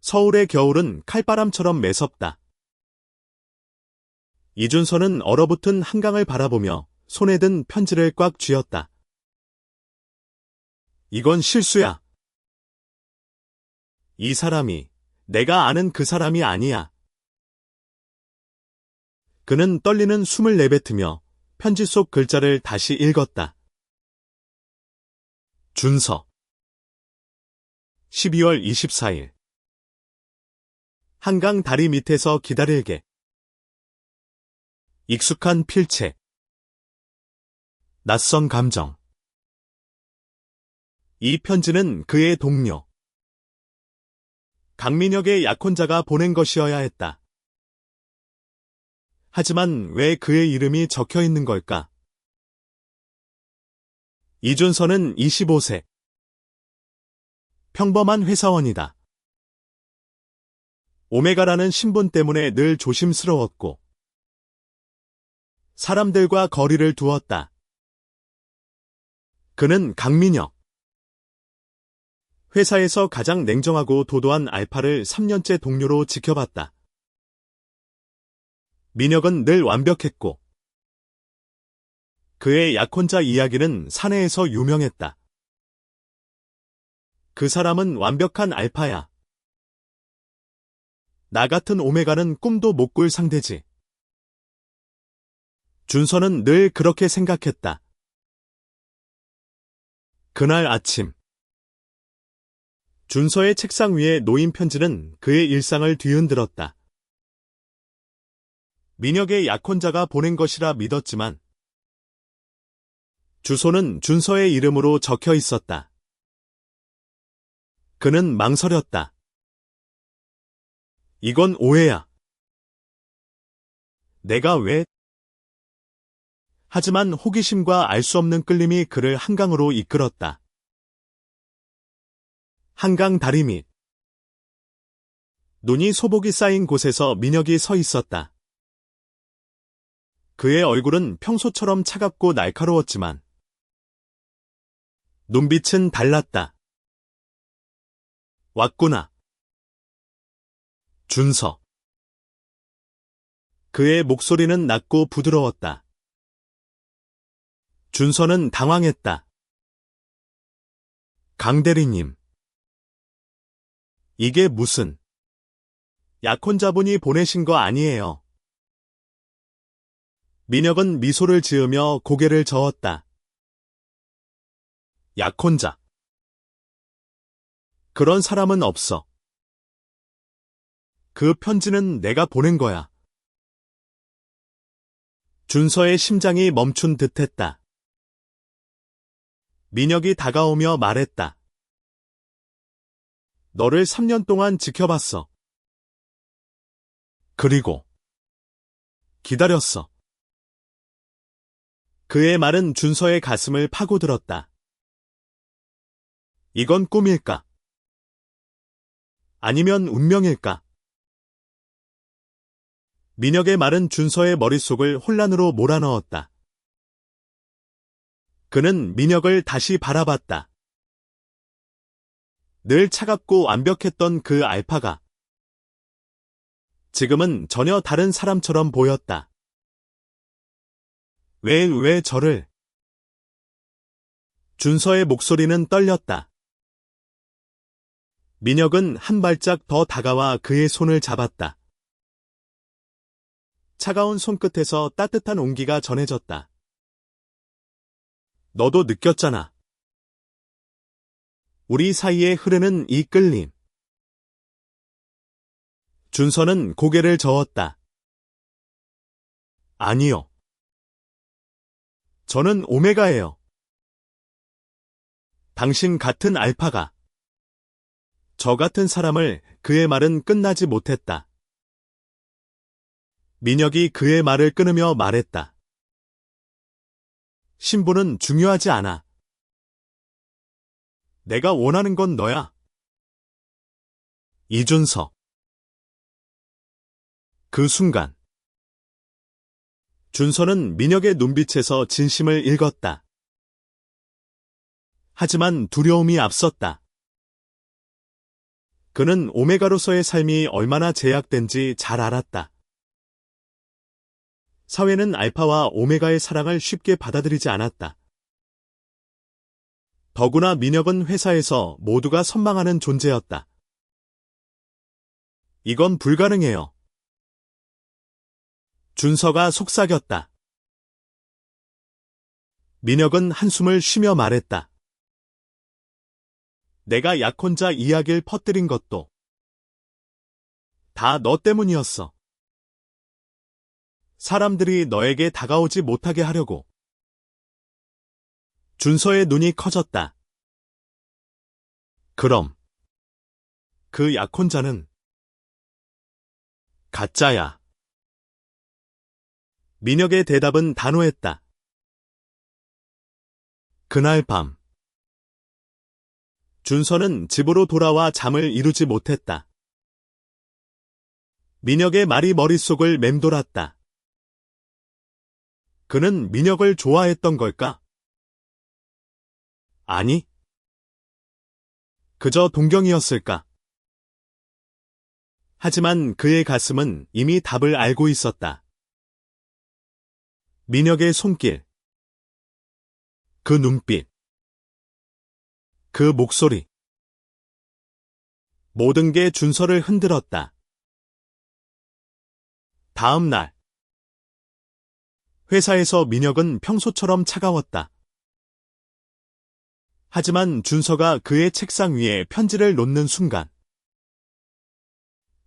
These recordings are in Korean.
서울의 겨울은 칼바람처럼 매섭다. 이준서는 얼어붙은 한강을 바라보며 손에 든 편지를 꽉 쥐었다. 이건 실수야. 이 사람이 내가 아는 그 사람이 아니야. 그는 떨리는 숨을 내뱉으며 편지 속 글자를 다시 읽었다. 준서 12월 24일 한강 다리 밑에서 기다릴게. 익숙한 필체. 낯선 감정. 이 편지는 그의 동료 강민혁의 약혼자가 보낸 것이어야 했다. 하지만 왜 그의 이름이 적혀 있는 걸까? 이준서는 25세. 평범한 회사원이다. 오메가라는 신분 때문에 늘 조심스러웠고 사람들과 거리를 두었다. 그는 강민혁. 회사에서 가장 냉정하고 도도한 알파를 3년째 동료로 지켜봤다. 민혁은 늘 완벽했고 그의 약혼자 이야기는 사내에서 유명했다. 그 사람은 완벽한 알파야. 나 같은 오메가는 꿈도 못 꿀 상대지. 준서는 늘 그렇게 생각했다. 그날 아침 준서의 책상 위에 놓인 편지는 그의 일상을 뒤흔들었다. 민혁의 약혼자가 보낸 것이라 믿었지만 주소는 준서의 이름으로 적혀 있었다. 그는 망설였다. 이건 오해야. 내가 왜? 하지만 호기심과 알 수 없는 끌림이 그를 한강으로 이끌었다. 한강 다리 밑. 눈이 소복이 쌓인 곳에서 민혁이 서 있었다. 그의 얼굴은 평소처럼 차갑고 날카로웠지만 눈빛은 달랐다. 왔구나. 준서. 그의 목소리는 낮고 부드러웠다. 준서는 당황했다. 강 대리님. 이게 무슨... 약혼자분이 보내신 거 아니에요. 민혁은 미소를 지으며 고개를 저었다. 약혼자. 그런 사람은 없어. 그 편지는 내가 보낸 거야. 준서의 심장이 멈춘 듯했다. 민혁이 다가오며 말했다. 너를 3년 동안 지켜봤어. 그리고 기다렸어. 그의 말은 준서의 가슴을 파고들었다. 이건 꿈일까? 아니면 운명일까? 민혁의 말은 준서의 머릿속을 혼란으로 몰아넣었다. 그는 민혁을 다시 바라봤다. 늘 차갑고 완벽했던 그 알파가 지금은 전혀 다른 사람처럼 보였다. 왜 저를? 준서의 목소리는 떨렸다. 민혁은 한 발짝 더 다가와 그의 손을 잡았다. 차가운 손끝에서 따뜻한 온기가 전해졌다. 너도 느꼈잖아. 우리 사이에 흐르는 이 끌림. 준서는 고개를 저었다. 아니요. 저는 오메가예요. 당신 같은 알파가. 저 같은 사람을. 그의 말은 끝나지 못했다. 민혁이 그의 말을 끊으며 말했다. 신분은 중요하지 않아. 내가 원하는 건 너야. 이준서. 그 순간 준서는 민혁의 눈빛에서 진심을 읽었다. 하지만 두려움이 앞섰다. 그는 오메가로서의 삶이 얼마나 제약된지 잘 알았다. 사회는 알파와 오메가의 사랑을 쉽게 받아들이지 않았다. 더구나 민혁은 회사에서 모두가 선망하는 존재였다. 이건 불가능해요. 준서가 속삭였다. 민혁은 한숨을 쉬며 말했다. 내가 약혼자 이야기를 퍼뜨린 것도 다 너 때문이었어. 사람들이 너에게 다가오지 못하게 하려고. 준서의 눈이 커졌다. 그럼 그 약혼자는 가짜야. 민혁의 대답은 단호했다. 그날 밤 준서는 집으로 돌아와 잠을 이루지 못했다. 민혁의 말이 머릿속을 맴돌았다. 그는 민혁을 좋아했던 걸까? 아니, 그저 동경이었을까? 하지만 그의 가슴은 이미 답을 알고 있었다. 민혁의 손길, 그 눈빛, 그 목소리. 모든 게 준서를 흔들었다. 다음 날, 회사에서 민혁은 평소처럼 차가웠다. 하지만 준서가 그의 책상 위에 편지를 놓는 순간,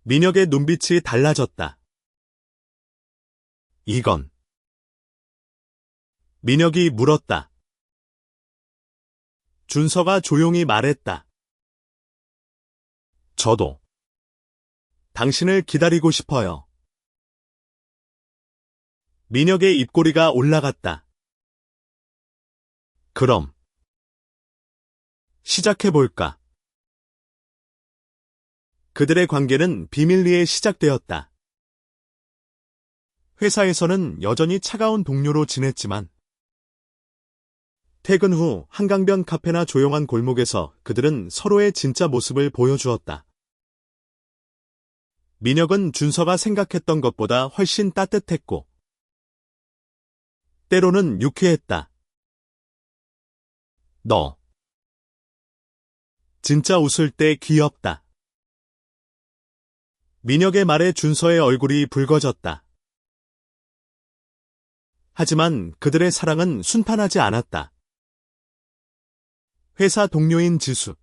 민혁의 눈빛이 달라졌다. 이건. 민혁이 물었다. 준서가 조용히 말했다. 저도 당신을 기다리고 싶어요. 민혁의 입꼬리가 올라갔다. 그럼 시작해볼까? 그들의 관계는 비밀리에 시작되었다. 회사에서는 여전히 차가운 동료로 지냈지만 퇴근 후 한강변 카페나 조용한 골목에서 그들은 서로의 진짜 모습을 보여주었다. 민혁은 준서가 생각했던 것보다 훨씬 따뜻했고 때로는 유쾌했다. 너 진짜 웃을 때 귀엽다. 민혁의 말에 준서의 얼굴이 붉어졌다. 하지만 그들의 사랑은 순탄하지 않았다. 회사 동료인 지수.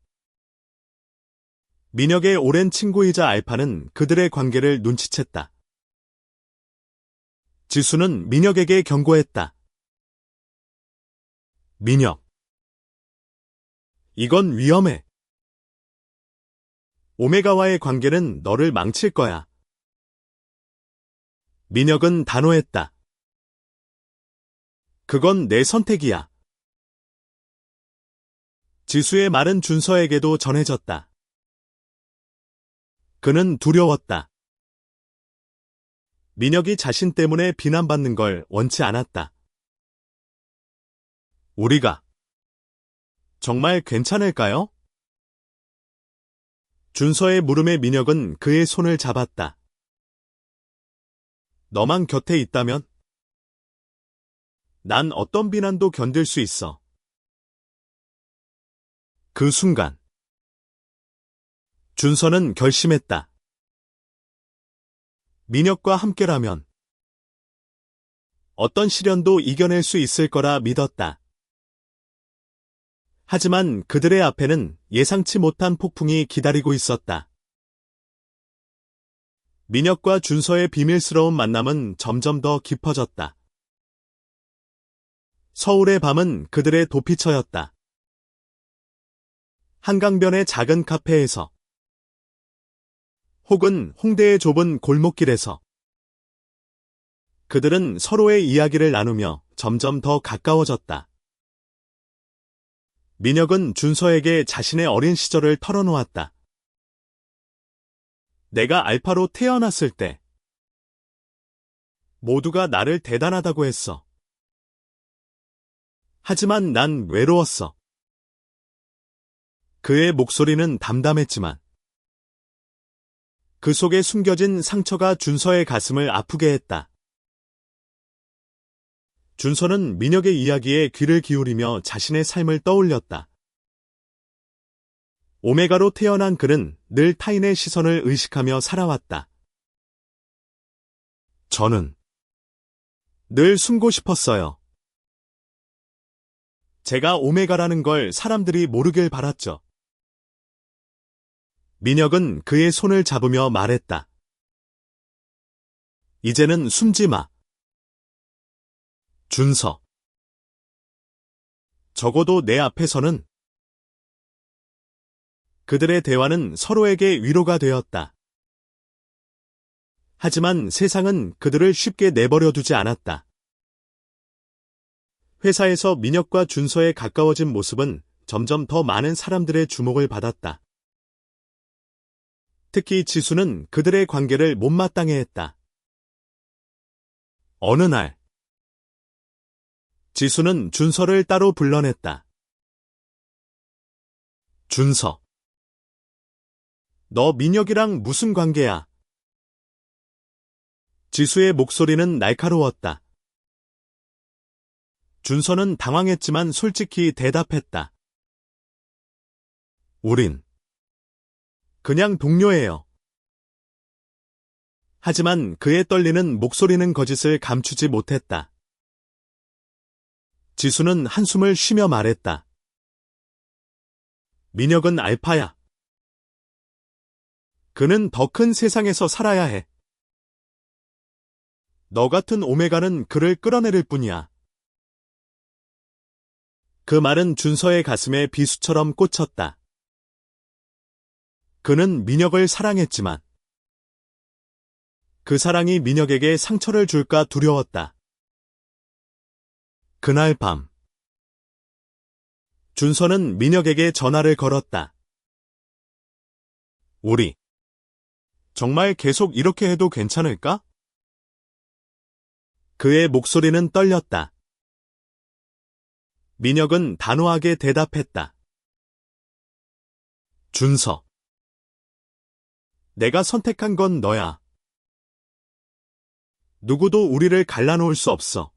민혁의 오랜 친구이자 알파는 그들의 관계를 눈치챘다. 지수는 민혁에게 경고했다. 민혁. 이건 위험해. 오메가와의 관계는 너를 망칠 거야. 민혁은 단호했다. 그건 내 선택이야. 지수의 말은 준서에게도 전해졌다. 그는 두려웠다. 민혁이 자신 때문에 비난받는 걸 원치 않았다. 우리가 정말 괜찮을까요? 준서의 물음에 민혁은 그의 손을 잡았다. 너만 곁에 있다면? 난 어떤 비난도 견딜 수 있어. 그 순간 준서는 결심했다. 민혁과 함께라면 어떤 시련도 이겨낼 수 있을 거라 믿었다. 하지만 그들의 앞에는 예상치 못한 폭풍이 기다리고 있었다. 민혁과 준서의 비밀스러운 만남은 점점 더 깊어졌다. 서울의 밤은 그들의 도피처였다. 한강변의 작은 카페에서 혹은 홍대의 좁은 골목길에서 그들은 서로의 이야기를 나누며 점점 더 가까워졌다. 민혁은 준서에게 자신의 어린 시절을 털어놓았다. 내가 알파로 태어났을 때 모두가 나를 대단하다고 했어. 하지만 난 외로웠어. 그의 목소리는 담담했지만 그 속에 숨겨진 상처가 준서의 가슴을 아프게 했다. 준서는 민혁의 이야기에 귀를 기울이며 자신의 삶을 떠올렸다. 오메가로 태어난 그는 늘 타인의 시선을 의식하며 살아왔다. 저는 늘 숨고 싶었어요. 제가 오메가라는 걸 사람들이 모르길 바랐죠. 민혁은 그의 손을 잡으며 말했다. 이제는 숨지 마. 준서. 적어도 내 앞에서는. 그들의 대화는 서로에게 위로가 되었다. 하지만 세상은 그들을 쉽게 내버려 두지 않았다. 회사에서 민혁과 준서에 가까워진 모습은 점점 더 많은 사람들의 주목을 받았다. 특히 지수는 그들의 관계를 못마땅해 했다. 어느 날, 지수는 준서를 따로 불러냈다. 준서. 너 민혁이랑 무슨 관계야? 지수의 목소리는 날카로웠다. 준서는 당황했지만 솔직히 대답했다. 우린 그냥 동료예요. 하지만 그의 떨리는 목소리는 거짓을 감추지 못했다. 지수는 한숨을 쉬며 말했다. 민혁은 알파야. 그는 더 큰 세상에서 살아야 해. 너 같은 오메가는 그를 끌어내릴 뿐이야. 그 말은 준서의 가슴에 비수처럼 꽂혔다. 그는 민혁을 사랑했지만 그 사랑이 민혁에게 상처를 줄까 두려웠다. 그날 밤, 준서는 민혁에게 전화를 걸었다. 우리 정말 계속 이렇게 해도 괜찮을까? 그의 목소리는 떨렸다. 민혁은 단호하게 대답했다. 준서. 내가 선택한 건 너야. 누구도 우리를 갈라놓을 수 없어.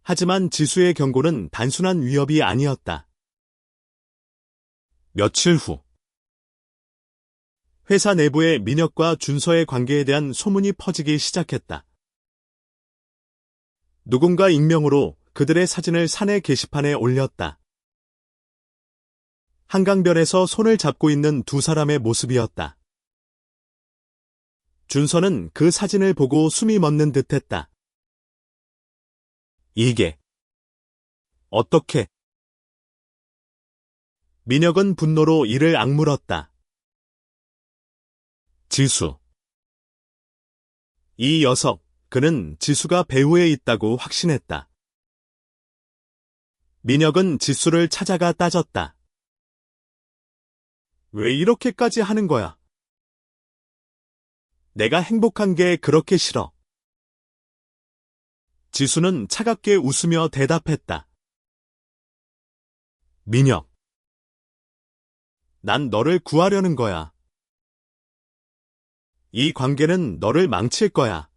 하지만 지수의 경고는 단순한 위협이 아니었다. 며칠 후, 회사 내부에 민혁과 준서의 관계에 대한 소문이 퍼지기 시작했다. 누군가 익명으로 그들의 사진을 사내 게시판에 올렸다. 한강변에서 손을 잡고 있는 두 사람의 모습이었다. 준서는 그 사진을 보고 숨이 멎는 듯했다. 이게 어떻게? 민혁은 분노로 이를 악물었다. 지수. 이 녀석, 그는 지수가 배후에 있다고 확신했다. 민혁은 지수를 찾아가 따졌다. 왜 이렇게까지 하는 거야? 내가 행복한 게 그렇게 싫어. 지수는 차갑게 웃으며 대답했다. 민혁. 난 너를 구하려는 거야. 이 관계는 너를 망칠 거야.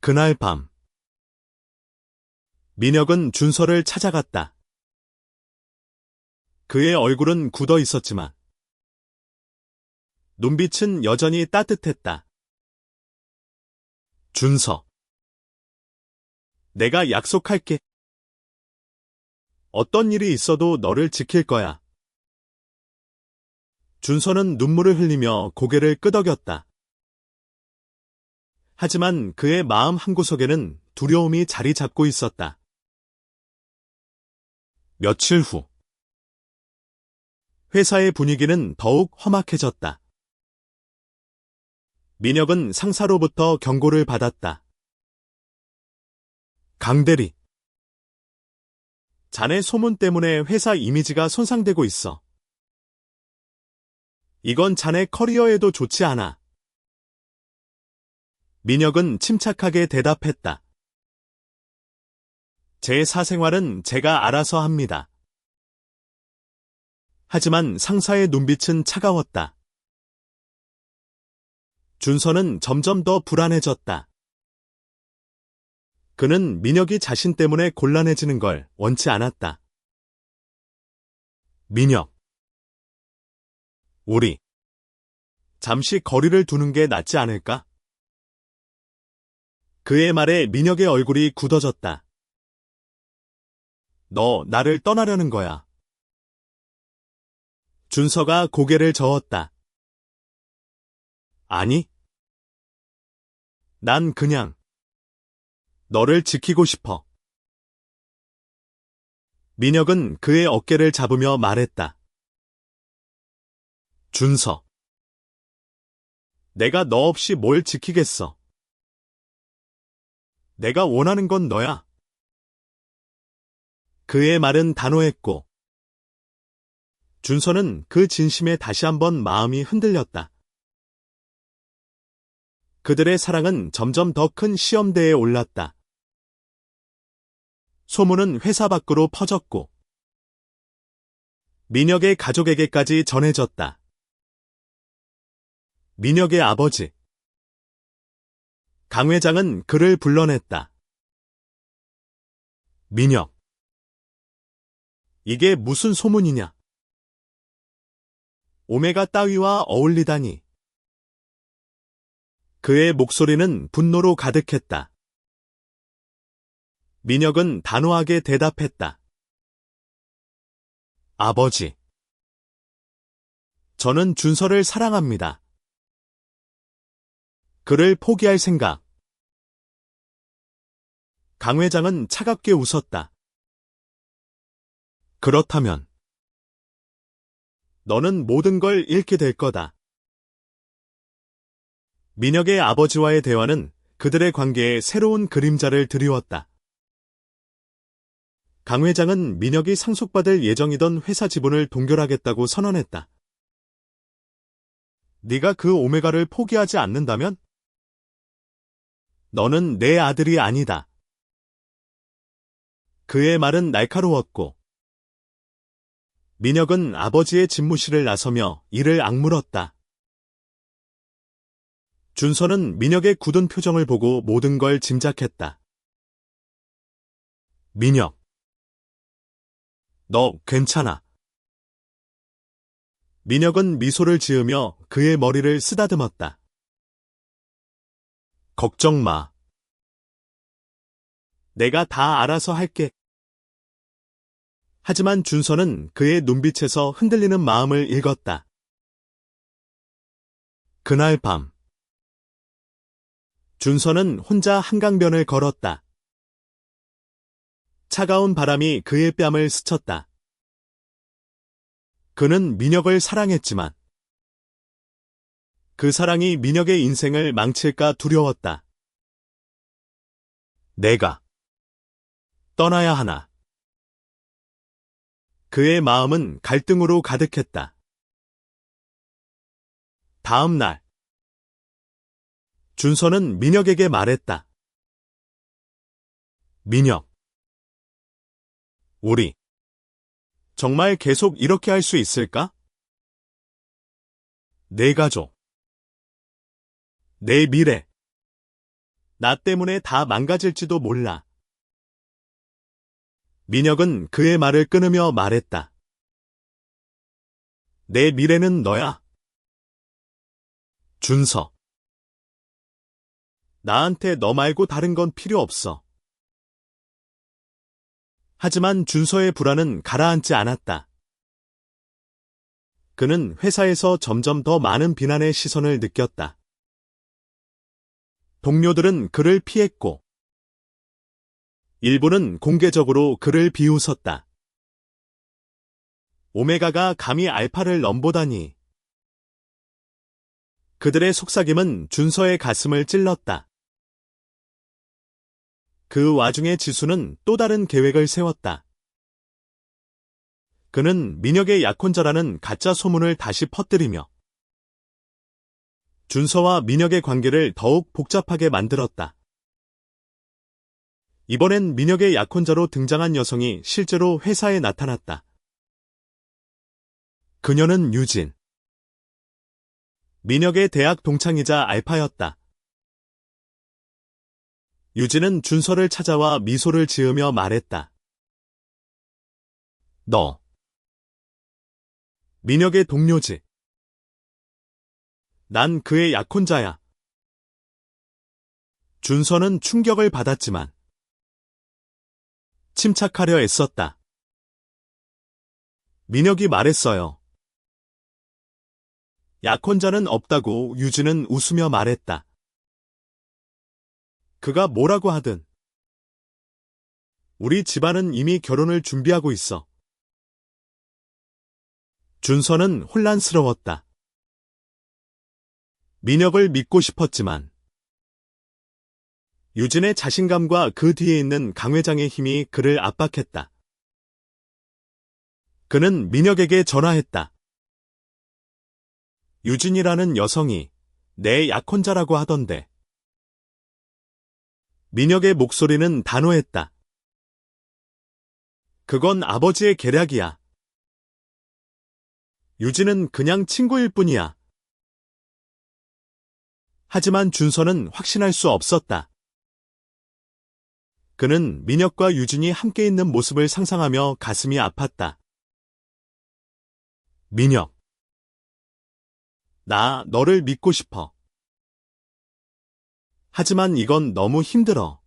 그날 밤, 민혁은 준서를 찾아갔다. 그의 얼굴은 굳어 있었지만 눈빛은 여전히 따뜻했다. 준서. 내가 약속할게. 어떤 일이 있어도 너를 지킬 거야. 준서는 눈물을 흘리며 고개를 끄덕였다. 하지만 그의 마음 한구석에는 두려움이 자리 잡고 있었다. 며칠 후, 회사의 분위기는 더욱 험악해졌다. 민혁은 상사로부터 경고를 받았다. 강대리. 자네 소문 때문에 회사 이미지가 손상되고 있어. 이건 자네 커리어에도 좋지 않아. 민혁은 침착하게 대답했다. 제 사생활은 제가 알아서 합니다. 하지만 상사의 눈빛은 차가웠다. 준서는 점점 더 불안해졌다. 그는 민혁이 자신 때문에 곤란해지는 걸 원치 않았다. 민혁, 우리 잠시 거리를 두는 게 낫지 않을까? 그의 말에 민혁의 얼굴이 굳어졌다. 너 나를 떠나려는 거야. 준서가 고개를 저었다. 아니, 난 그냥 너를 지키고 싶어. 민혁은 그의 어깨를 잡으며 말했다. 준서, 내가 너 없이 뭘 지키겠어. 내가 원하는 건 너야. 그의 말은 단호했고, 준서는 그 진심에 다시 한번 마음이 흔들렸다. 그들의 사랑은 점점 더 큰 시험대에 올랐다. 소문은 회사 밖으로 퍼졌고, 민혁의 가족에게까지 전해졌다. 민혁의 아버지, 강 회장은 그를 불러냈다. 민혁, 이게 무슨 소문이냐? 오메가 따위와 어울리다니. 그의 목소리는 분노로 가득했다. 민혁은 단호하게 대답했다. 아버지, 저는 준서를 사랑합니다. 그를 포기할 생각. 강 회장은 차갑게 웃었다. 그렇다면 너는 모든 걸 잃게 될 거다. 민혁의 아버지와의 대화는 그들의 관계에 새로운 그림자를 드리웠다. 강 회장은 민혁이 상속받을 예정이던 회사 지분을 동결하겠다고 선언했다. 네가 그 오메가를 포기하지 않는다면? 너는 내 아들이 아니다. 그의 말은 날카로웠고, 민혁은 아버지의 집무실을 나서며 이를 악물었다. 준서는 민혁의 굳은 표정을 보고 모든 걸 짐작했다. 민혁, 너 괜찮아. 민혁은 미소를 지으며 그의 머리를 쓰다듬었다. 걱정 마. 내가 다 알아서 할게. 하지만 준서는 그의 눈빛에서 흔들리는 마음을 읽었다. 그날 밤, 준서는 혼자 한강변을 걸었다. 차가운 바람이 그의 뺨을 스쳤다. 그는 민혁을 사랑했지만 그 사랑이 민혁의 인생을 망칠까 두려웠다. 내가 떠나야 하나. 그의 마음은 갈등으로 가득했다. 다음 날, 준서는 민혁에게 말했다. 민혁, 우리 정말 계속 이렇게 할 수 있을까? 내 가족, 내 미래, 나 때문에 다 망가질지도 몰라. 민혁은 그의 말을 끊으며 말했다. 내 미래는 너야. 준서, 나한테 너 말고 다른 건 필요 없어. 하지만 준서의 불안은 가라앉지 않았다. 그는 회사에서 점점 더 많은 비난의 시선을 느꼈다. 동료들은 그를 피했고, 일부는 공개적으로 그를 비웃었다. 오메가가 감히 알파를 넘보다니. 그들의 속삭임은 준서의 가슴을 찔렀다. 그 와중에 지수는 또 다른 계획을 세웠다. 그는 민혁의 약혼자라는 가짜 소문을 다시 퍼뜨리며 준서와 민혁의 관계를 더욱 복잡하게 만들었다. 이번엔 민혁의 약혼자로 등장한 여성이 실제로 회사에 나타났다. 그녀는 유진. 민혁의 대학 동창이자 알파였다. 유진은 준서를 찾아와 미소를 지으며 말했다. 너. 민혁의 동료지. 난 그의 약혼자야. 준서는 충격을 받았지만 침착하려 애썼다. 민혁이 말했어요. 약혼자는 없다고 유진은 웃으며 말했다. 그가 뭐라고 하든 우리 집안은 이미 결혼을 준비하고 있어. 준서는 혼란스러웠다. 민혁을 믿고 싶었지만 유진의 자신감과 그 뒤에 있는 강 회장의 힘이 그를 압박했다. 그는 민혁에게 전화했다. 유진이라는 여성이 내 약혼자라고 하던데. 민혁의 목소리는 단호했다. 그건 아버지의 계략이야. 유진은 그냥 친구일 뿐이야. 하지만 준서는 확신할 수 없었다. 그는 민혁과 유진이 함께 있는 모습을 상상하며 가슴이 아팠다. 민혁. 나 너를 믿고 싶어. 하지만 이건 너무 힘들어.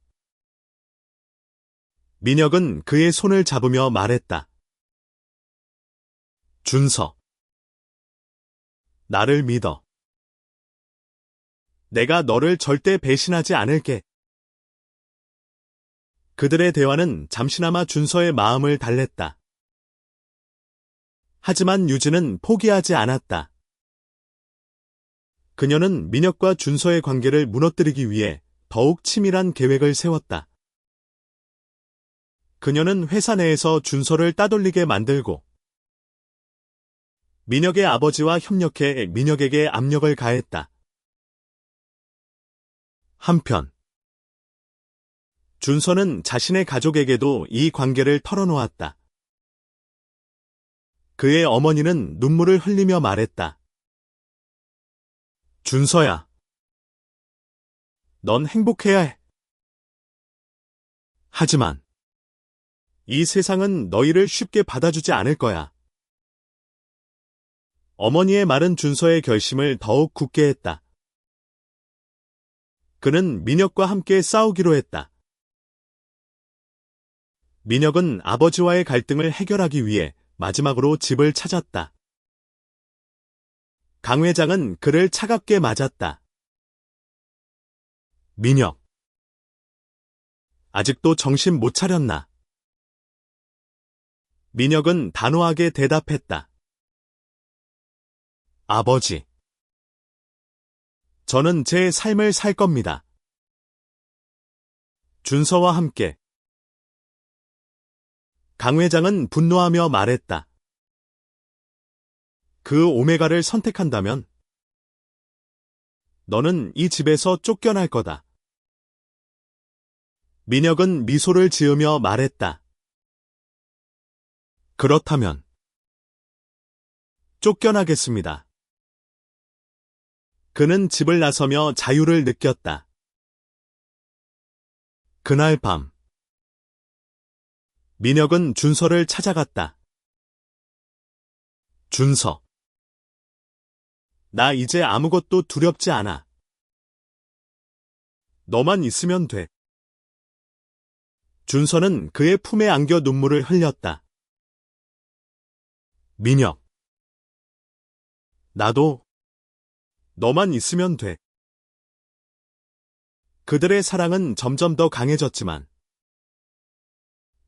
민혁은 그의 손을 잡으며 말했다. 준서. 나를 믿어. 내가 너를 절대 배신하지 않을게. 그들의 대화는 잠시나마 준서의 마음을 달랬다. 하지만 유진은 포기하지 않았다. 그녀는 민혁과 준서의 관계를 무너뜨리기 위해 더욱 치밀한 계획을 세웠다. 그녀는 회사 내에서 준서를 따돌리게 만들고 민혁의 아버지와 협력해 민혁에게 압력을 가했다. 한편 준서는 자신의 가족에게도 이 관계를 털어놓았다. 그의 어머니는 눈물을 흘리며 말했다. 준서야. 넌 행복해야 해. 하지만 이 세상은 너희를 쉽게 받아주지 않을 거야. 어머니의 말은 준서의 결심을 더욱 굳게 했다. 그는 민혁과 함께 싸우기로 했다. 민혁은 아버지와의 갈등을 해결하기 위해 마지막으로 집을 찾았다. 강 회장은 그를 차갑게 맞았다. 민혁. 아직도 정신 못 차렸나? 민혁은 단호하게 대답했다. 아버지. 저는 제 삶을 살 겁니다. 준서와 함께. 강 회장은 분노하며 말했다. 그 오메가를 선택한다면 너는 이 집에서 쫓겨날 거다. 민혁은 미소를 지으며 말했다. 그렇다면 쫓겨나겠습니다. 그는 집을 나서며 자유를 느꼈다. 그날 밤 민혁은 준서를 찾아갔다. 준서. 나 이제 아무것도 두렵지 않아. 너만 있으면 돼. 준서는 그의 품에 안겨 눈물을 흘렸다. 민혁. 나도 너만 있으면 돼. 그들의 사랑은 점점 더 강해졌지만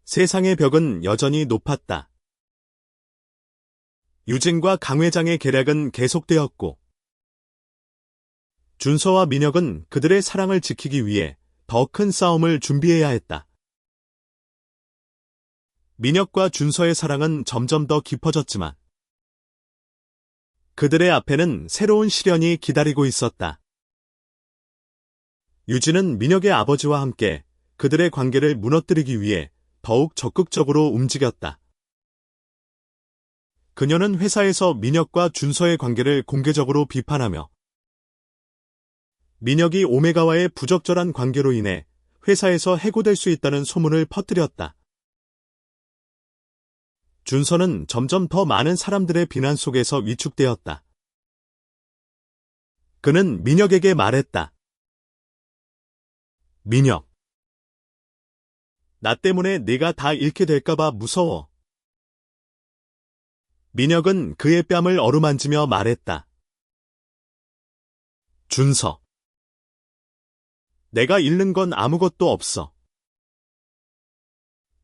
세상의 벽은 여전히 높았다. 유진과 강 회장의 계략은 계속되었고 준서와 민혁은 그들의 사랑을 지키기 위해 더 큰 싸움을 준비해야 했다. 민혁과 준서의 사랑은 점점 더 깊어졌지만 그들의 앞에는 새로운 시련이 기다리고 있었다. 유진은 민혁의 아버지와 함께 그들의 관계를 무너뜨리기 위해 더욱 적극적으로 움직였다. 그녀는 회사에서 민혁과 준서의 관계를 공개적으로 비판하며 민혁이 오메가와의 부적절한 관계로 인해 회사에서 해고될 수 있다는 소문을 퍼뜨렸다. 준서는 점점 더 많은 사람들의 비난 속에서 위축되었다. 그는 민혁에게 말했다. 민혁, 나 때문에 네가 다 잃게 될까봐 무서워. 민혁은 그의 뺨을 어루만지며 말했다. 준서, 내가 잃는 건 아무것도 없어.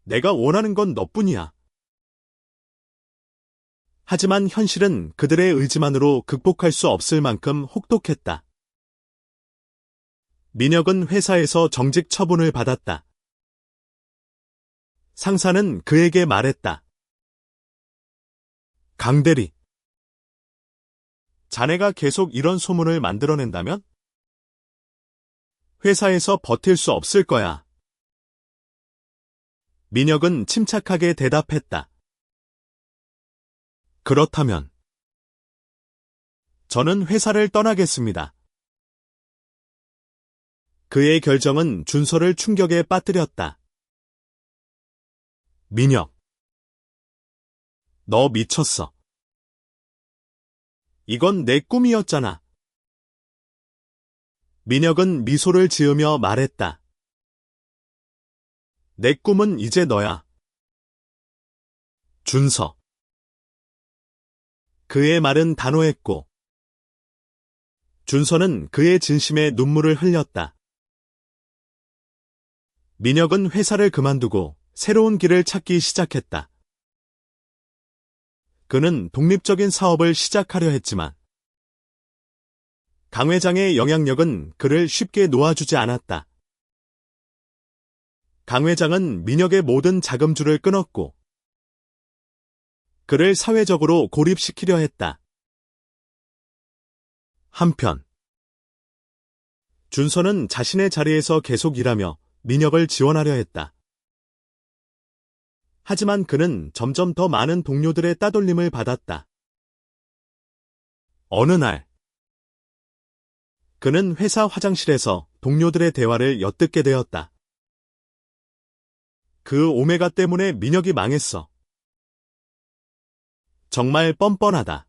내가 원하는 건 너뿐이야. 하지만 현실은 그들의 의지만으로 극복할 수 없을 만큼 혹독했다. 민혁은 회사에서 정직 처분을 받았다. 상사는 그에게 말했다. 강대리, 자네가 계속 이런 소문을 만들어낸다면? 회사에서 버틸 수 없을 거야. 민혁은 침착하게 대답했다. 그렇다면 저는 회사를 떠나겠습니다. 그의 결정은 준서를 충격에 빠뜨렸다. 민혁, 너 미쳤어. 이건 내 꿈이었잖아. 민혁은 미소를 지으며 말했다. 내 꿈은 이제 너야. 준서. 그의 말은 단호했고 준서는 그의 진심에 눈물을 흘렸다. 민혁은 회사를 그만두고 새로운 길을 찾기 시작했다. 그는 독립적인 사업을 시작하려 했지만 강 회장의 영향력은 그를 쉽게 놓아주지 않았다. 강 회장은 민혁의 모든 자금줄을 끊었고 그를 사회적으로 고립시키려 했다. 한편 준서는 자신의 자리에서 계속 일하며 민혁을 지원하려 했다. 하지만 그는 점점 더 많은 동료들의 따돌림을 받았다. 어느 날 그는 회사 화장실에서 동료들의 대화를 엿듣게 되었다. 그 오메가 때문에 민혁이 망했어. 정말 뻔뻔하다.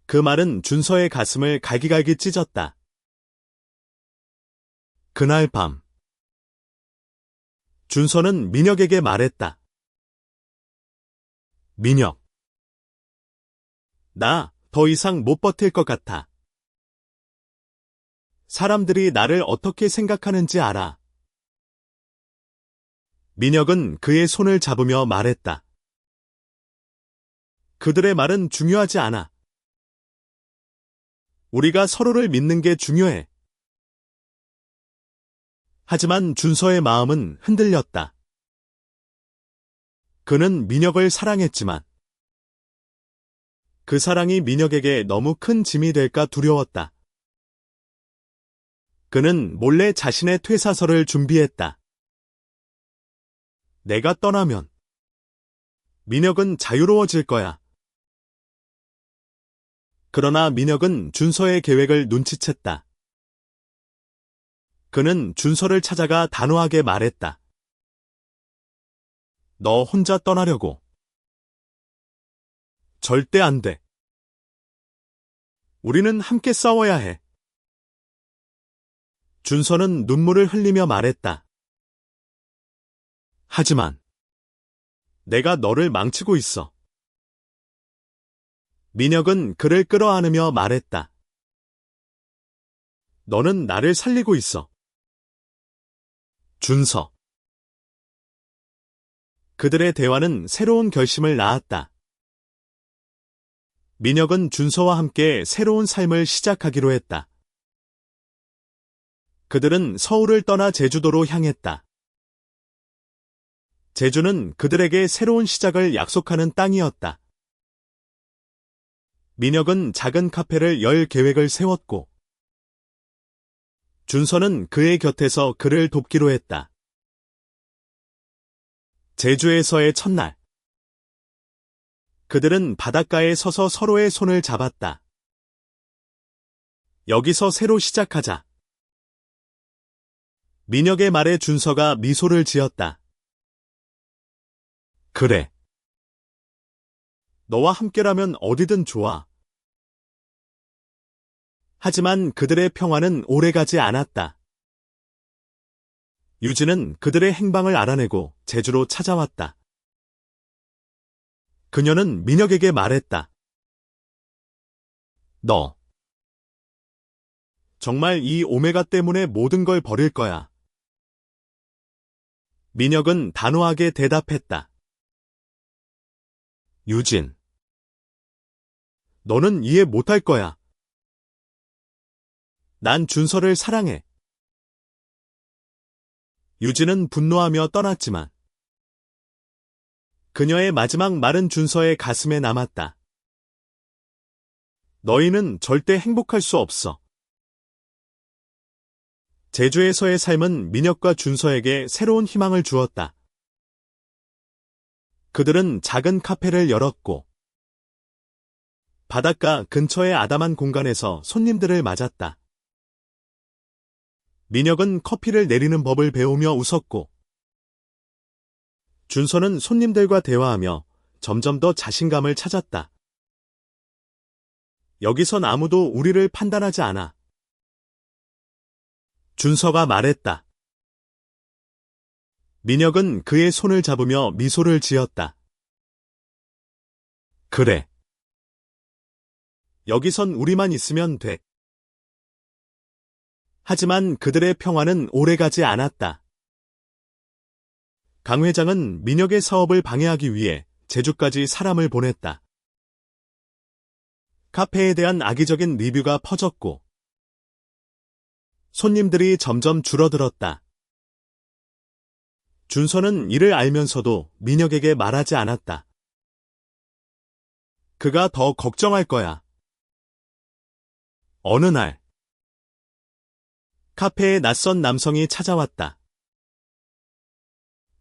그 말은 준서의 가슴을 갈기갈기 찢었다. 그날 밤 준서는 민혁에게 말했다. 민혁, 나 더 이상 못 버틸 것 같아. 사람들이 나를 어떻게 생각하는지 알아. 민혁은 그의 손을 잡으며 말했다. 그들의 말은 중요하지 않아. 우리가 서로를 믿는 게 중요해. 하지만 준서의 마음은 흔들렸다. 그는 민혁을 사랑했지만 그 사랑이 민혁에게 너무 큰 짐이 될까 두려웠다. 그는 몰래 자신의 퇴사서를 준비했다. 내가 떠나면 민혁은 자유로워질 거야. 그러나 민혁은 준서의 계획을 눈치챘다. 그는 준서를 찾아가 단호하게 말했다. 너 혼자 떠나려고. 절대 안 돼. 우리는 함께 싸워야 해. 준서는 눈물을 흘리며 말했다. 하지만 내가 너를 망치고 있어. 민혁은 그를 끌어안으며 말했다. 너는 나를 살리고 있어. 준서. 그들의 대화는 새로운 결심을 낳았다. 민혁은 준서와 함께 새로운 삶을 시작하기로 했다. 그들은 서울을 떠나 제주도로 향했다. 제주는 그들에게 새로운 시작을 약속하는 땅이었다. 민혁은 작은 카페를 열 계획을 세웠고 준서는 그의 곁에서 그를 돕기로 했다. 제주에서의 첫날 그들은 바닷가에 서서 서로의 손을 잡았다. 여기서 새로 시작하자. 민혁의 말에 준서가 미소를 지었다. 그래. 너와 함께라면 어디든 좋아. 하지만 그들의 평화는 오래가지 않았다. 유진은 그들의 행방을 알아내고 제주로 찾아왔다. 그녀는 민혁에게 말했다. 너 정말 이 오메가 때문에 모든 걸 버릴 거야. 민혁은 단호하게 대답했다. 유진, 너는 이해 못할 거야. 난 준서를 사랑해. 유진은 분노하며 떠났지만 그녀의 마지막 말은 준서의 가슴에 남았다. 너희는 절대 행복할 수 없어. 제주에서의 삶은 민혁과 준서에게 새로운 희망을 주었다. 그들은 작은 카페를 열었고 바닷가 근처의 아담한 공간에서 손님들을 맞았다. 민혁은 커피를 내리는 법을 배우며 웃었고 준서는 손님들과 대화하며 점점 더 자신감을 찾았다. 여기선 아무도 우리를 판단하지 않아. 준서가 말했다. 민혁은 그의 손을 잡으며 미소를 지었다. 그래. 여기선 우리만 있으면 돼. 하지만 그들의 평화는 오래가지 않았다. 강 회장은 민혁의 사업을 방해하기 위해 제주까지 사람을 보냈다. 카페에 대한 악의적인 리뷰가 퍼졌고 손님들이 점점 줄어들었다. 준서는 이를 알면서도 민혁에게 말하지 않았다. 그가 더 걱정할 거야. 어느 날 카페에 낯선 남성이 찾아왔다.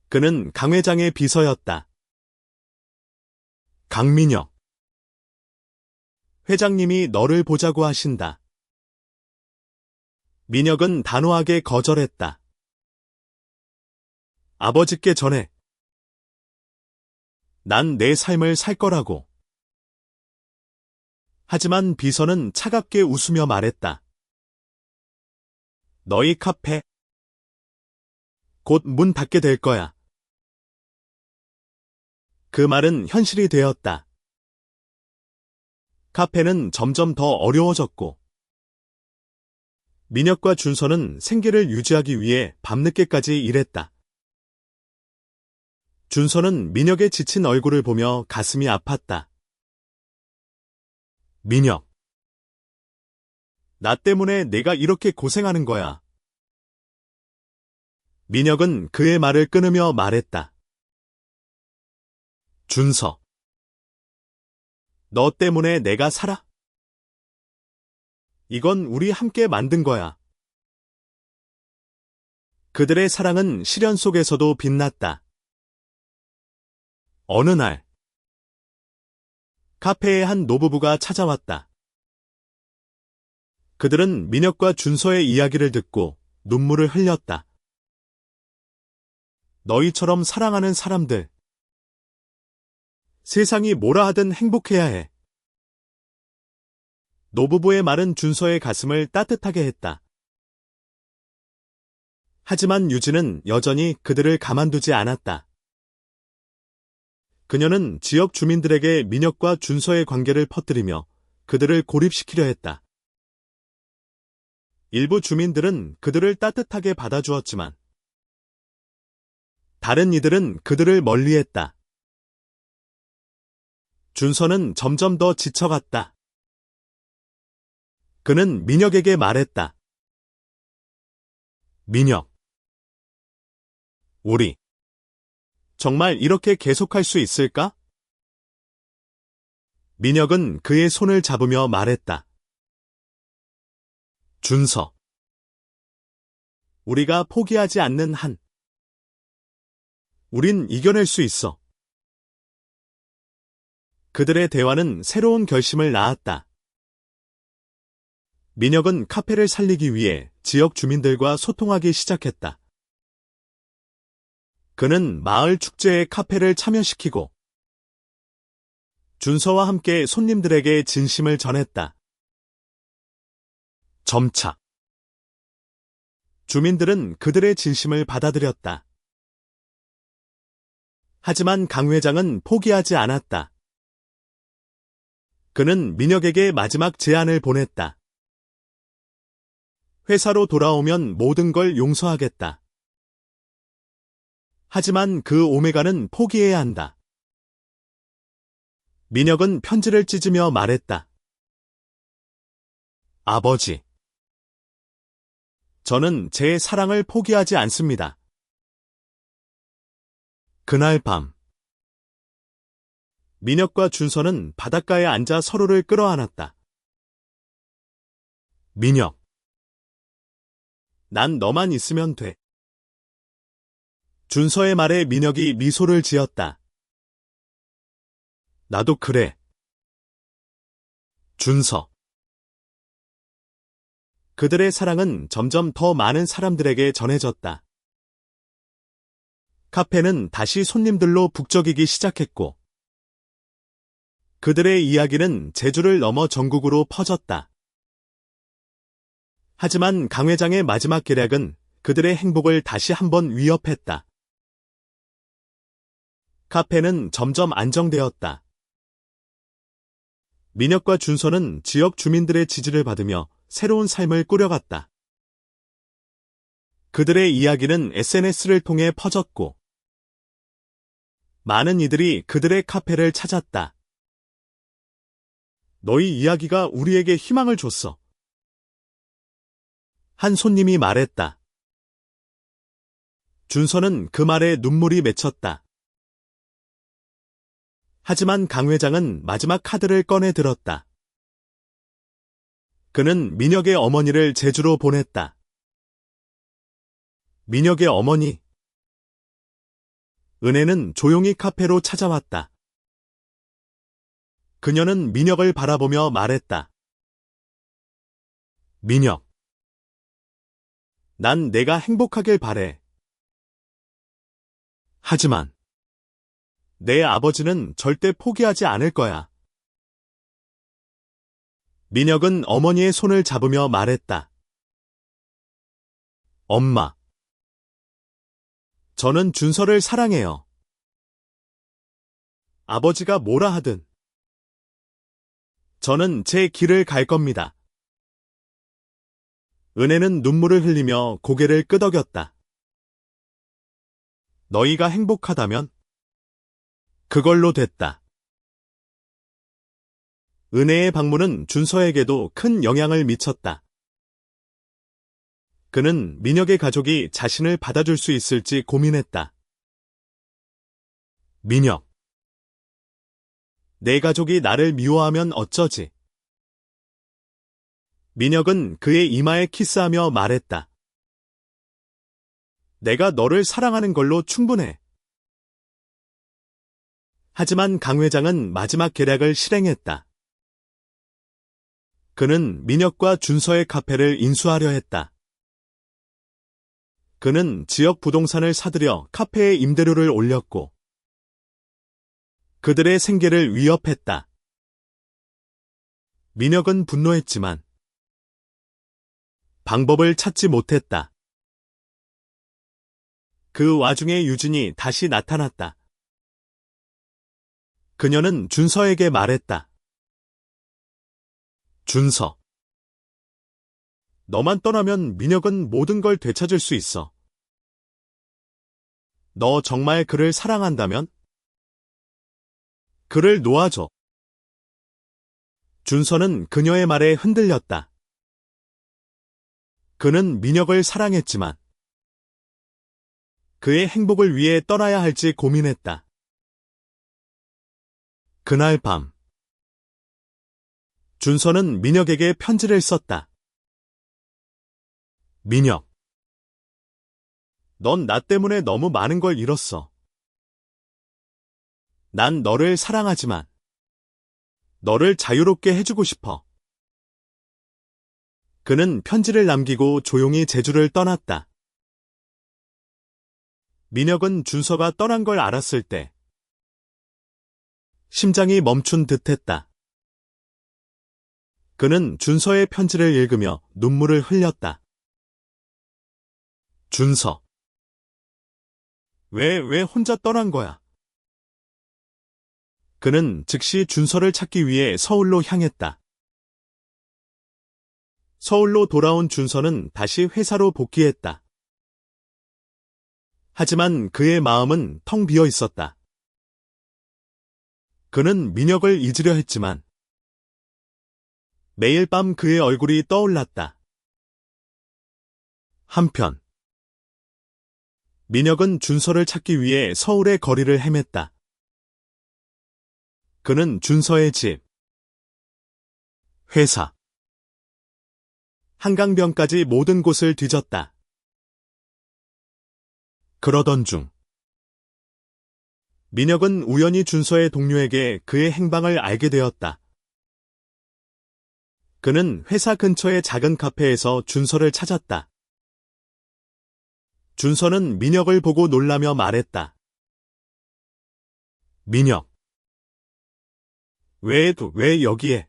그는 강 회장의 비서였다. 강민혁. 회장님이 너를 보자고 하신다. 민혁은 단호하게 거절했다. 아버지께 전해. 난 내 삶을 살 거라고. 하지만 비서는 차갑게 웃으며 말했다. 너희 카페 곧 문 닫게 될 거야. 그 말은 현실이 되었다. 카페는 점점 더 어려워졌고 민혁과 준서는 생계를 유지하기 위해 밤늦게까지 일했다. 준서는 민혁의 지친 얼굴을 보며 가슴이 아팠다. 민혁, 나 때문에 내가 이렇게 고생하는 거야. 민혁은 그의 말을 끊으며 말했다. 준서, 너 때문에 내가 살아? 이건 우리 함께 만든 거야. 그들의 사랑은 시련 속에서도 빛났다. 어느 날, 카페에 한 노부부가 찾아왔다. 그들은 민혁과 준서의 이야기를 듣고 눈물을 흘렸다. 너희처럼 사랑하는 사람들. 세상이 뭐라 하든 행복해야 해. 노부부의 말은 준서의 가슴을 따뜻하게 했다. 하지만 유진은 여전히 그들을 가만두지 않았다. 그녀는 지역 주민들에게 민혁과 준서의 관계를 퍼뜨리며 그들을 고립시키려 했다. 일부 주민들은 그들을 따뜻하게 받아주었지만 다른 이들은 그들을 멀리했다. 준서는 점점 더 지쳐갔다. 그는 민혁에게 말했다. 민혁, 우리 정말 이렇게 계속할 수 있을까? 민혁은 그의 손을 잡으며 말했다. 준서, 우리가 포기하지 않는 한, 우린 이겨낼 수 있어. 그들의 대화는 새로운 결심을 낳았다. 민혁은 카페를 살리기 위해 지역 주민들과 소통하기 시작했다. 그는 마을 축제에 카페를 참여시키고 준서와 함께 손님들에게 진심을 전했다. 점차 주민들은 그들의 진심을 받아들였다. 하지만 강 회장은 포기하지 않았다. 그는 민혁에게 마지막 제안을 보냈다. 회사로 돌아오면 모든 걸 용서하겠다. 하지만 그 오메가는 포기해야 한다. 민혁은 편지를 찢으며 말했다. 아버지, 저는 제 사랑을 포기하지 않습니다. 그날 밤, 민혁과 준서는 바닷가에 앉아 서로를 끌어안았다. 민혁, 난 너만 있으면 돼. 준서의 말에 민혁이 미소를 지었다. 나도 그래. 준서. 그들의 사랑은 점점 더 많은 사람들에게 전해졌다. 카페는 다시 손님들로 북적이기 시작했고, 그들의 이야기는 제주를 넘어 전국으로 퍼졌다. 하지만 강 회장의 마지막 계략은 그들의 행복을 다시 한번 위협했다. 카페는 점점 안정되었다. 민혁과 준서는 지역 주민들의 지지를 받으며 새로운 삶을 꾸려갔다. 그들의 이야기는 SNS를 통해 퍼졌고, 많은 이들이 그들의 카페를 찾았다. 너희 이야기가 우리에게 희망을 줬어. 한 손님이 말했다. 준서는 그 말에 눈물이 맺혔다. 하지만 강 회장은 마지막 카드를 꺼내 들었다. 그는 민혁의 어머니를 제주로 보냈다. 민혁의 어머니. 은혜는 조용히 카페로 찾아왔다. 그녀는 민혁을 바라보며 말했다. 민혁. 난 내가 행복하길 바래. 하지만 내 아버지는 절대 포기하지 않을 거야. 민혁은 어머니의 손을 잡으며 말했다. 엄마. 저는 준서를 사랑해요. 아버지가 뭐라 하든 저는 제 길을 갈 겁니다. 은혜는 눈물을 흘리며 고개를 끄덕였다. 너희가 행복하다면 그걸로 됐다. 은혜의 방문은 준서에게도 큰 영향을 미쳤다. 그는 민혁의 가족이 자신을 받아줄 수 있을지 고민했다. 민혁. 내 가족이 나를 미워하면 어쩌지? 민혁은 그의 이마에 키스하며 말했다. 내가 너를 사랑하는 걸로 충분해. 하지만 강 회장은 마지막 계략을 실행했다. 그는 민혁과 준서의 카페를 인수하려 했다. 그는 지역 부동산을 사들여 카페의 임대료를 올렸고, 그들의 생계를 위협했다. 민혁은 분노했지만 방법을 찾지 못했다. 그 와중에 유진이 다시 나타났다. 그녀는 준서에게 말했다. 준서. 너만 떠나면 민혁은 모든 걸 되찾을 수 있어. 너 정말 그를 사랑한다면? 그를 놓아줘. 준서는 그녀의 말에 흔들렸다. 그는 민혁을 사랑했지만 그의 행복을 위해 떠나야 할지 고민했다. 그날 밤 준서는 민혁에게 편지를 썼다. 민혁. 넌 나 때문에 너무 많은 걸 잃었어. 난 너를 사랑하지만 너를 자유롭게 해주고 싶어. 그는 편지를 남기고 조용히 제주를 떠났다. 민혁은 준서가 떠난 걸 알았을 때 심장이 멈춘 듯했다. 그는 준서의 편지를 읽으며 눈물을 흘렸다. 준서. 왜 혼자 떠난 거야? 그는 즉시 준서를 찾기 위해 서울로 향했다. 서울로 돌아온 준서는 다시 회사로 복귀했다. 하지만 그의 마음은 텅 비어 있었다. 그는 민혁을 잊으려 했지만 매일 밤 그의 얼굴이 떠올랐다. 한편 민혁은 준서를 찾기 위해 서울의 거리를 헤맸다. 그는 준서의 집, 회사, 한강변까지 모든 곳을 뒤졌다. 그러던 중 민혁은 우연히 준서의 동료에게 그의 행방을 알게 되었다. 그는 회사 근처의 작은 카페에서 준서를 찾았다. 준서는 민혁을 보고 놀라며 말했다. 민혁. 왜 여기에?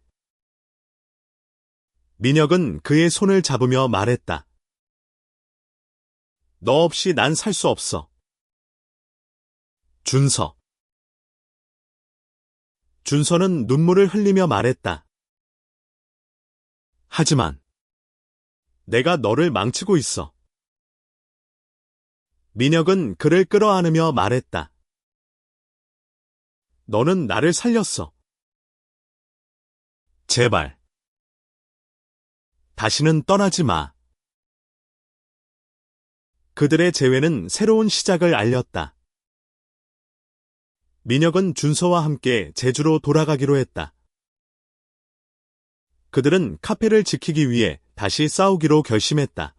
민혁은 그의 손을 잡으며 말했다. 너 없이 난 살 수 없어. 준서. 준서는 눈물을 흘리며 말했다. 하지만 내가 너를 망치고 있어. 민혁은 그를 끌어안으며 말했다. 너는 나를 살렸어. 제발. 다시는 떠나지 마. 그들의 재회는 새로운 시작을 알렸다. 민혁은 준서와 함께 제주로 돌아가기로 했다. 그들은 카페를 지키기 위해 다시 싸우기로 결심했다.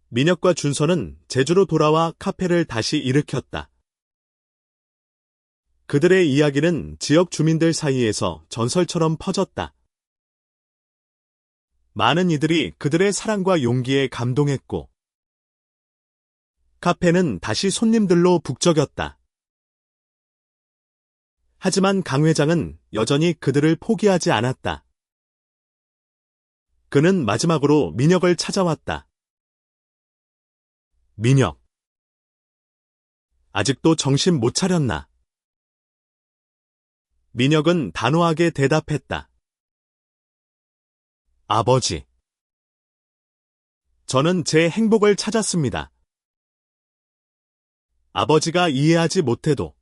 민혁과 준서는 제주로 돌아와 카페를 다시 일으켰다. 그들의 이야기는 지역 주민들 사이에서 전설처럼 퍼졌다. 많은 이들이 그들의 사랑과 용기에 감동했고, 카페는 다시 손님들로 북적였다. 하지만 강 회장은 여전히 그들을 포기하지 않았다. 그는 마지막으로 민혁을 찾아왔다. 민혁. 아직도 정신 못 차렸나? 민혁은 단호하게 대답했다. 아버지. 저는 제 행복을 찾았습니다. 아버지가 이해하지 못해도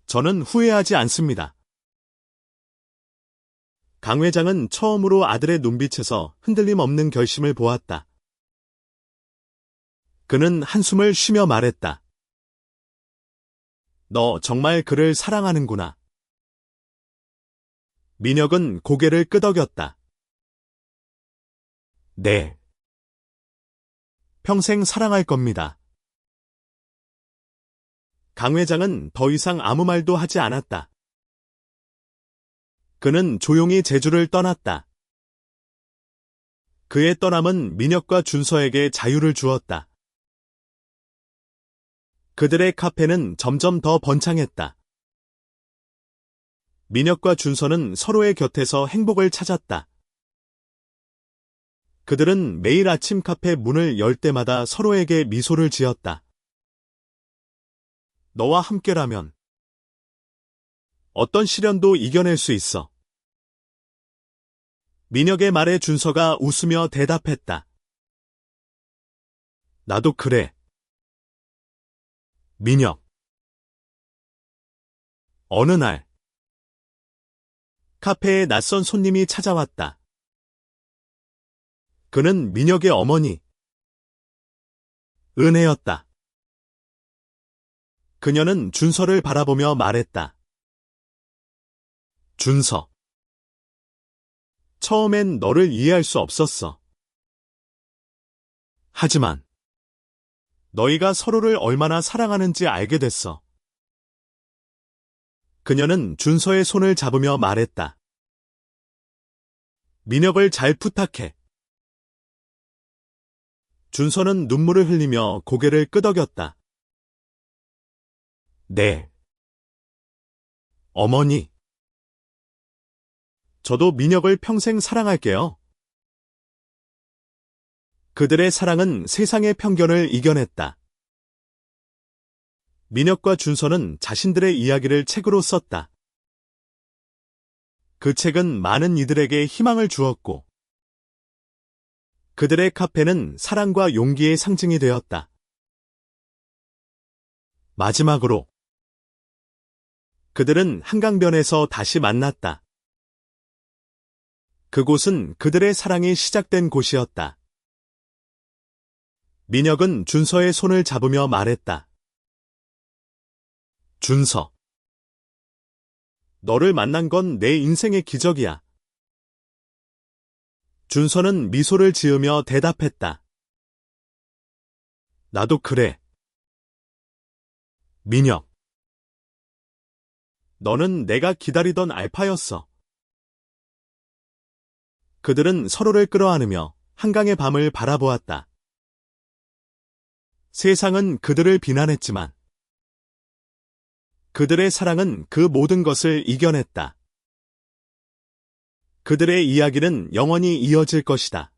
저는 후회하지 않습니다. 강 회장은 처음으로 아들의 눈빛에서 흔들림 없는 결심을 보았다. 그는 한숨을 쉬며 말했다. 너 정말 그를 사랑하는구나. 민혁은 고개를 끄덕였다. 네. 평생 사랑할 겁니다. 강 회장은 더 이상 아무 말도 하지 않았다. 그는 조용히 제주를 떠났다. 그의 떠남은 민혁과 준서에게 자유를 주었다. 그들의 카페는 점점 더 번창했다. 민혁과 준서는 서로의 곁에서 행복을 찾았다. 그들은 매일 아침 카페 문을 열 때마다 서로에게 미소를 지었다. 너와 함께라면 어떤 시련도 이겨낼 수 있어. 민혁의 말에 준서가 웃으며 대답했다. 나도 그래. 민혁. 어느 날 카페에 낯선 손님이 찾아왔다. 그는 민혁의 어머니 은혜였다. 그녀는 준서를 바라보며 말했다. 준서. 처음엔 너를 이해할 수 없었어. 하지만 너희가 서로를 얼마나 사랑하는지 알게 됐어. 그녀는 준서의 손을 잡으며 말했다. 민혁을 잘 부탁해. 준서는 눈물을 흘리며 고개를 끄덕였다. 네. 어머니. 저도 민혁을 평생 사랑할게요. 그들의 사랑은 세상의 편견을 이겨냈다. 민혁과 준서는 자신들의 이야기를 책으로 썼다. 그 책은 많은 이들에게 희망을 주었고, 그들의 카페는 사랑과 용기의 상징이 되었다. 마지막으로, 그들은 한강변에서 다시 만났다. 그곳은 그들의 사랑이 시작된 곳이었다. 민혁은 준서의 손을 잡으며 말했다. 준서. 너를 만난 건 내 인생의 기적이야. 준서는 미소를 지으며 대답했다. 나도 그래. 민혁. 너는 내가 기다리던 알파였어. 그들은 서로를 끌어안으며 한강의 밤을 바라보았다. 세상은 그들을 비난했지만 그들의 사랑은 그 모든 것을 이겨냈다. 그들의 이야기는 영원히 이어질 것이다.